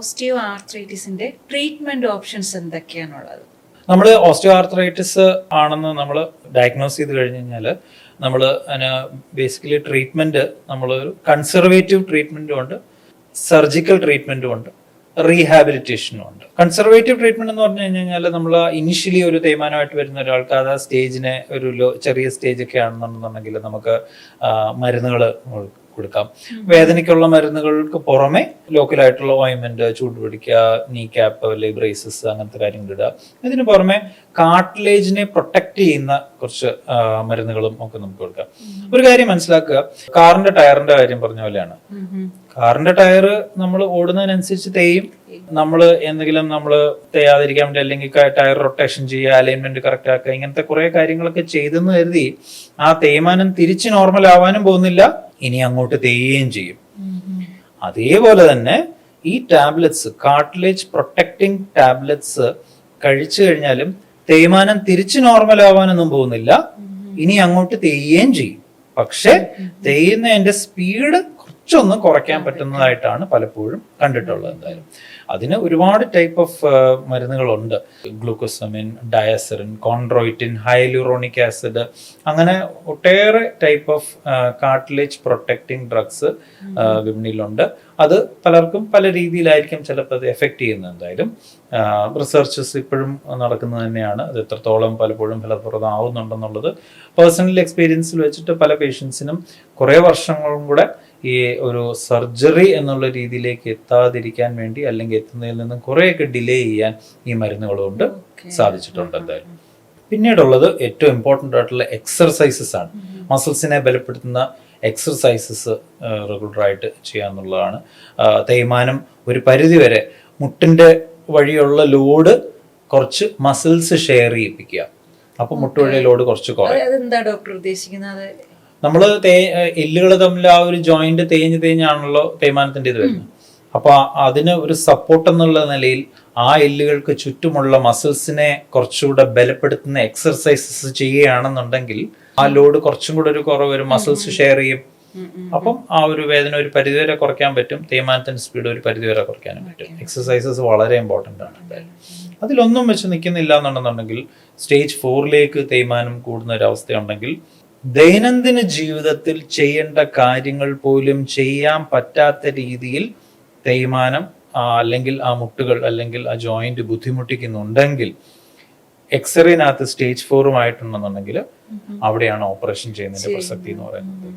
Osteo ആർത്രൈറ്റിസിന്റെ treatment options എന്തൊക്കെയാണുള്ളത്? നമ്മൾ ഓസ്റ്റിയോ ആർത്രൈറ്റിസ് ആണെന്ന് നമ്മൾ ഡയഗ്നോസ് ചെയ്ത് കഴിഞ്ഞ് കഴിഞ്ഞാൽ നമ്മൾ അതിന് ബേസിക്കലി ട്രീറ്റ്മെന്റ് നമ്മൾ ഒരു കൺസർവേറ്റീവ് ട്രീറ്റ്മെന്റും ഉണ്ട്, സർജിക്കൽ ട്രീറ്റ്മെന്റും ഉണ്ട്, റീഹാബിലിറ്റേഷനും ഉണ്ട്. കൺസർവേറ്റീവ് ട്രീറ്റ്മെന്റ് എന്ന് പറഞ്ഞു കഴിഞ്ഞാൽ നമ്മൾ ഇനിഷ്യലി ഒരു തേയ്മാനമായിട്ട് വരുന്ന ഒരാൾക്ക് അത് ആ സ്റ്റേജിനെ ഒരു ചെറിയ സ്റ്റേജ് ഒക്കെ ആണെന്നുണ്ടെന്നുണ്ടെങ്കിൽ നമുക്ക് മരുന്നുകൾ കൊടുക്കാം. വേദനയ്ക്കുള്ള മരുന്നുകൾക്ക് പുറമെ ലോക്കലായിട്ടുള്ള ഓയിൻമെന്റ്, ചൂട് പിടിക്കുക, നീ ക്യാപ്പ്, ബ്രേസസ്, അങ്ങനത്തെ കാര്യങ്ങൾ ഇടുക. ഇതിന് പുറമെ കാർട്ടിലേജിനെ പ്രൊട്ടക്ട് ചെയ്യുന്ന കുറച്ച് മരുന്നുകളും ഒക്കെ നമുക്ക് കൊടുക്കാം. ഒരു കാര്യം മനസ്സിലാക്കുക, കാറിന്റെ ടയറിന്റെ കാര്യം പറഞ്ഞ പോലെയാണ്. കാറിന്റെ ടയർ നമ്മൾ ഓടുന്നതിനനുസരിച്ച് തേയും. നമ്മൾ എന്തെങ്കിലും നമ്മൾ തേയാതിരിക്കാൻ വേണ്ടി അല്ലെങ്കിൽ ടയർ റൊട്ടേഷൻ ചെയ്യുക, അലൈൻമെന്റ് കറക്റ്റ് ആക്കുക, ഇങ്ങനത്തെ കുറെ കാര്യങ്ങളൊക്കെ ചെയ്തെന്ന് കരുതി ആ തേയ്മാനം തിരിച്ച് നോർമൽ ആവാനും പോകുന്നില്ല, ഇനി അങ്ങോട്ട് തേയുകയും ചെയ്യും. അതേപോലെ തന്നെ ഈ ടാബ്ലറ്റ്സ്, കാർട്ടിലേജ് പ്രൊട്ടക്ടിങ് ടാബ്ലറ്റ്സ് കഴിച്ചു കഴിഞ്ഞാലും തേയ്മാനം തിരിച്ച് നോർമൽ ആവാനൊന്നും പോകുന്നില്ല, ഇനി അങ്ങോട്ട് തേയുകയും ചെയ്യും. പക്ഷെ തേയുന്നതിന്റെ സ്പീഡ് കുറച്ചൊന്ന് കുറയ്ക്കാൻ പറ്റുന്നതായിട്ടാണ് പലപ്പോഴും കണ്ടിട്ടുള്ളത്. എന്തായാലും അതിന് ഒരുപാട് ടൈപ്പ് ഓഫ് മരുന്നുകളുണ്ട്. Glucosamine, diacerein, chondroitin, hyaluronic acid, അങ്ങനെ ഒട്ടേറെ type of cartilage protecting drugs വിപണിയിലുണ്ട്. അത് പലർക്കും പല രീതിയിലായിരിക്കും ചിലപ്പോൾ അത് എഫക്റ്റ് ചെയ്യുന്നത്. എന്തായാലും റിസർച്ചസ് ഇപ്പോഴും നടക്കുന്നത് തന്നെയാണ്. അത് എത്രത്തോളം പലപ്പോഴും ഫലപ്രദമാവുന്നുണ്ടെന്നുള്ളത് പേഴ്സണൽ എക്സ്പീരിയൻസിൽ വെച്ചിട്ട് പല പേഷ്യൻസിനും കുറേ വർഷങ്ങളും കൂടെ ഈ ഒരു സർജറി എന്നുള്ള രീതിയിലേക്ക് എത്താതിരിക്കാൻ വേണ്ടി, അല്ലെങ്കിൽ എത്തുന്നതിൽ നിന്നും കുറേയൊക്കെ ഡിലേ ചെയ്യാൻ ഈ മരുന്നുകൾ കൊണ്ട് സാധിച്ചിട്ടുണ്ട്. എന്തായാലും പിന്നീടുള്ളത് ഏറ്റവും ഇമ്പോർട്ടൻ്റ് ആയിട്ടുള്ള എക്സർസൈസസ് ആണ്. മസിൽസിനെ ബലപ്പെടുത്തുന്ന എക്സർസൈസസ് റെഗുലറായിട്ട് ചെയ്യാന്നുള്ളതാണ്. തേയ്മാനം ഒരു പരിധിവരെ മുട്ടിന്റെ വഴിയുള്ള ലോഡ് കുറച്ച് മസിൽസ് ഷെയർ ചെയ്യിപ്പിക്കുക. അപ്പൊ മുട്ടുവഴി ലോഡ് കുറച്ച് കുറയും. അതെന്താ ഡോക്ടർ ഉദ്ദേശിക്കുന്നത്? നമ്മൾ എല്ലുകൾ തമ്മിൽ ആ ഒരു ജോയിന്റ് തേഞ്ഞാണല്ലോ തേയ്മാനത്തിന്റെ ഇത് വരുന്നത്. അപ്പൊ അതിന് ഒരു സപ്പോർട്ട് എന്നുള്ള നിലയിൽ ആ എല്ലുകൾക്ക് ചുറ്റുമുള്ള മസിൽസിനെ കുറച്ചുകൂടെ ബലപ്പെടുത്തുന്ന എക്സർസൈസസ് ചെയ്യുകയാണെന്നുണ്ടെങ്കിൽ ആ ലോഡ് കുറച്ചും കൂടെ ഒരു കുറവ് വരും, മസിൽസ് ഷെയർ ചെയ്യും. അപ്പം ആ ഒരു വേദന ഒരു പരിധിവരെ കുറയ്ക്കാൻ പറ്റും, തേയ്മാനത്തിന്റെ സ്പീഡ് ഒരു പരിധിവരെ കുറയ്ക്കാനും പറ്റും. എക്സർസൈസസ് വളരെ ഇമ്പോർട്ടൻ്റ് ആണ്. എന്തായാലും അതിലൊന്നും വെച്ച് നിൽക്കുന്നില്ല എന്നുണ്ടെന്നുണ്ടെങ്കിൽ സ്റ്റേജ് 4ലേക്ക് തേയ്മാനം കൂടുന്ന ഒരവസ്ഥയുണ്ടെങ്കിൽ ദൈനംദിന ജീവിതത്തിൽ ചെയ്യേണ്ട കാര്യങ്ങൾ പോലും ചെയ്യാൻ പറ്റാത്ത രീതിയിൽ തേയ്മാനം അല്ലെങ്കിൽ ആ മുട്ടുകൾ അല്ലെങ്കിൽ ആ ജോയിന്റ് ബുദ്ധിമുട്ടിക്കുന്നുണ്ടെങ്കിൽ എക്സ്റേനകത്ത് സ്റ്റേജ് 4 അവിടെയാണ് ഓപ്പറേഷൻ ചെയ്യുന്നതിന്റെ പ്രസക്തി എന്ന് പറയുന്നത്.